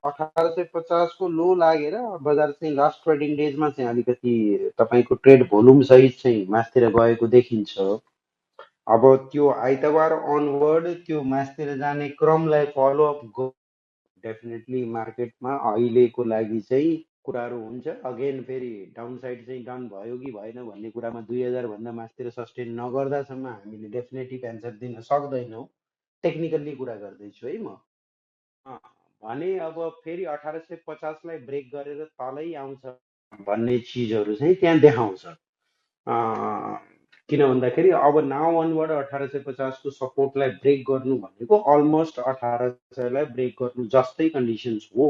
1850 को लो लागेर बजार चाहिँ लास्ट ट्रेडिङ डेजमा चाहिँ अलिकति तपाईँको ट्रेड भोल्युम सहित चाहिँ मासतिर गएको देखिन्छ। अब त्यो आइतबार अनवर्ड त्यो मासतिर जाने क्रमलाई फलोअप डेफिनेटली मार्केटमा अहिलेको लागि चाहिँ कुराहरू हुन्छ। अगेन फेरि डाउन साइड चाहिँ डन भयो कि भएन भन्ने कुरामा 2000 भन्दा मासतिर सस्टेन नगर्दासम्म हामीले डेफिनेटिभ एन्सर दिन सक्दैनौँ। टेक्निकल्ली कुरा गर्दैछु है म। भने अब फेरि 1850 लाई ब्रेक गरेर तलै आउँछ भन्ने चिजहरू चाहिँ त्यहाँ देखाउँछ। किन भन्दाखेरि अब नाउ अनवर्ड 1850 को सपोर्टलाई ब्रेक गर्नु भनेको अलमोस्ट 1800 लाई ब्रेक गर्नु जस्तै कन्डिसन्स हो।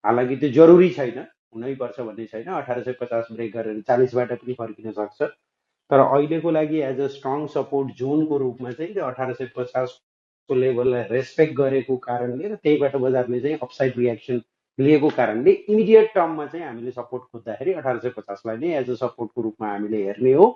हालाकि त्यो जरुरी छैन, हुनै पर्छ भन्ने छैन। 1850 ब्रेक गरेर 40 बाट पनि फर्किन सक्छ। तर अहिलेको लागि एज अ स्ट्रङ सपोर्ट जोनको रूपमा चाहिँ त्यो 1850 को लेभललाई रेस्पेक्ट गरेको कारणले र त्यहीबाट बजारले चाहिँ अपसाइड रियाक्सन लिएको कारणले इमिडिएट टर्ममा चाहिँ हामीले सपोर्ट खोज्दाखेरि 1850 लाई नै एज अ सपोर्टको रूपमा हामीले हेर्ने हो।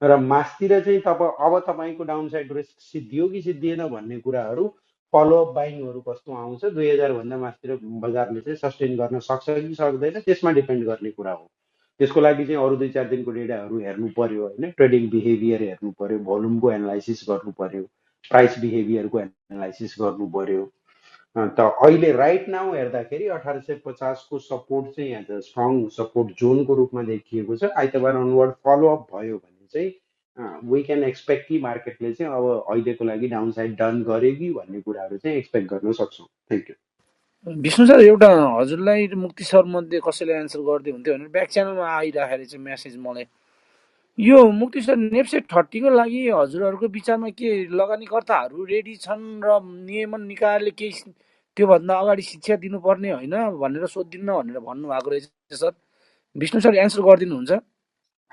र मासतिर चाहिँ अब तपाईँको डाउन साइड रिस्क सिद्धियो कि सिद्धिएन भन्ने कुराहरू फलोअप बाइङहरू कस्तो आउँछ, 2000 भन्दा मासतिर बजारले चाहिँ सस्टेन गर्न सक्छ कि सक्दैन त्यसमा डिपेन्ड गर्ने कुरा हो। त्यसको लागि चाहिँ अरू 2-4 दिनको डेटाहरू हेर्नु पर्यो होइन, ट्रेडिङ बिहेभियर हेर्नु पर्यो, भोल्युमको एनालाइसिस गर्नु पर्यो, प्राइस बिहेभियरको एनालाइसिस गर्नु पर्यो। त अहिले राइट नाउ हेर्दाखेरि 1850 को सपोर्ट चाहिँ एज अ स्ट्रङ सपोर्ट जोनको रूपमा देखिएको छ। आइतबार अनवर्ड फलोअप भयो भने चाहिँ वी क्यान एक्सपेक्ट कि मार्केटले चाहिँ अब अहिलेको लागि डाउन साइड डन गर्यो कि भन्ने कुराहरू चाहिँ एक्सपेक्ट गर्न सक्छौँ। Thank you. विष्णु सर, एउटा हजुरलाई मुक्ति सर मध्ये कसैले एन्सर गर्दै हुन्थ्यो भनेर ब्याक च्यानलमा आइराखेर चाहिँ मेसेज मलाई, यो मुक्ति सर नेप्से 30 को लागि हजुरहरूको विचारमा के लगानीकर्ताहरू रेडी छन् र नियमन निकायले केही त्योभन्दा अगाडि शिक्षा दिनुपर्ने होइन भनेर सोधिदिन्न भनेर भन्नुभएको रहेछ सर। विष्णु सर एन्सर गरिदिनुहुन्छ?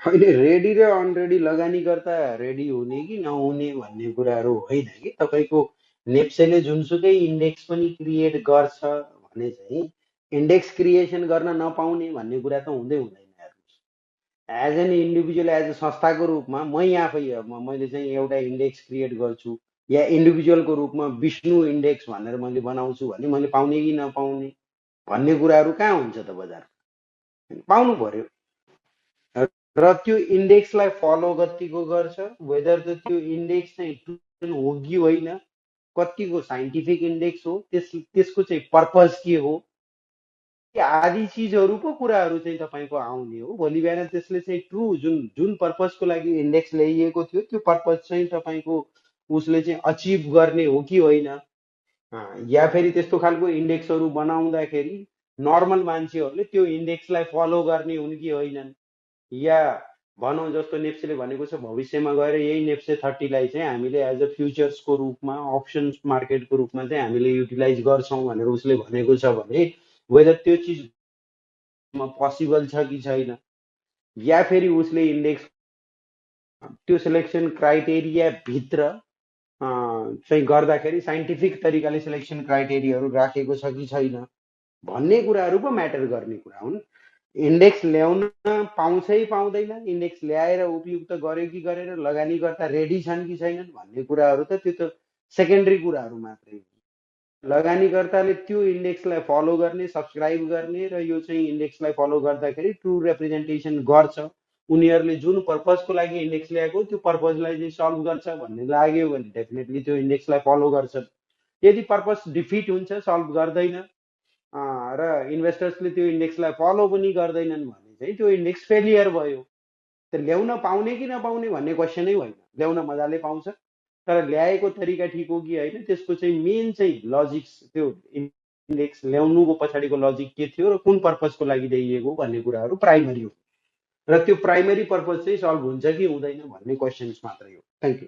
अहिले रेडी र अनरेडी लगानीकर्ता रेडी हुने कि नहुने भन्ने कुराहरू होइन कि। तपाईँको नेप्सेले जुनसुकै इन्डेक्स पनि क्रिएट गर्छ भने चाहिँ इन्डेक्स क्रिएसन गर्न नपाउने भन्ने कुरा त हुँदै हुँदैन। As an individual as a संस्थाको रूपमा आफै मैले चाहिँ एउटा इन्डेक्स क्रिएट गर्छु या इन्डिभिजुअलको रूपमा विष्णु इन्डेक्स भनेर मैले बनाउँछु भने मैले पाउने कि नपाउने भन्ने कुराहरू कहाँ हुन्छ त बजार? पाउनु पर्यो। र त्यो इन्डेक्सलाई फलो कतिको गर्छ, वेदर त त्यो इन्डेक्स चाहिँ हो कि होइन, कतिको साइन्टिफिक इन्डेक्स हो, त्यसको चाहिँ पर्पज के हो, आदि चिजहरू पो कुराहरू चाहिँ तपाईँको आउने हो। भोलि बिहान त्यसले चाहिँ ट्रु जुन पर्पजको लागि इन्डेक्स ल्याइएको थियो त्यो पर्पज चाहिँ तपाईँको उसले चाहिँ अचिभ गर्ने हो कि होइन, या फेरि त्यस्तो खालको इन्डेक्सहरू बनाउँदाखेरि नर्मल मान्छेहरूले त्यो इन्डेक्सलाई फलो गर्ने हुन् कि होइनन्। या भनौँ जस्तो नेप्सेले भनेको छ भविष्यमा गएर यही नेप्से 30 लाई चाहिँ हामीले एज अ फ्युचर्सको रूपमा अप्सन्स मार्केटको रूपमा चाहिँ हामीले युटिलाइज गर्छौँ भनेर उसले भनेको छ भने वेदर त्यो चिजमा पोसिबल छ कि छैन, या फेरि उसले इन्डेक्स त्यो सिलेक्सन क्राइटेरिया भित्र चाहिँ गर्दाखेरि साइन्टिफिक तरिकाले सिलेक्सन क्राइटेरियाहरू राखेको छ कि छैन भन्ने कुराहरू पो म्याटर गर्ने कुरा हुन्। इन्डेक्स ल्याउन पाउँछै पाउँदैन, इन्डेक्स ल्याएर उपयुक्त गर्यो कि गरेर लगानीकर्ता रेडी छन् कि छैनन् भन्ने कुराहरू त त्यो त सेकेन्डरी कुराहरू मात्रै हो। लगानीकर्ताले त्यो इन्डेक्सलाई फलो गर्ने, सब्सक्राइब गर्ने र यो चाहिँ इन्डेक्सलाई फलो गर्दाखेरि ट्रु रिप्रेजेन्टेसन गर्छ, उनीहरूले जुन पर्पजको लागि इन्डेक्स ल्याएको त्यो पर्पजलाई चाहिँ सल्भ गर्छ भन्ने लाग्यो भने डेफिनेटली त्यो इन्डेक्सलाई फलो गर्छ। यदि पर्पज डिफिट हुन्छ, सल्भ गर्दैन र इन्भेस्टर्सले त्यो इन्डेक्सलाई फलो पनि गर्दैनन् भने चाहिँ त्यो इन्डेक्स फेलियर भयो। त ल्याउन पाउने कि नपाउने भन्ने क्वेसनै होइन, ल्याउन मजाले पाउँछ, तर ल्याएको तरिका ठिक हो कि होइन त्यसको चाहिँ मेन चाहिँ लजिक्स, त्यो इन्डेक्स ल्याउनुको पछाडिको लजिक के थियो र कुन पर्पजको लागि ल्याइएको भन्ने कुराहरू प्राइमरी हो, र त्यो प्राइमरी पर्पज चाहिँ सल्भ हुन्छ कि हुँदैन भन्ने क्वेसन्स मात्रै हो। Thank you.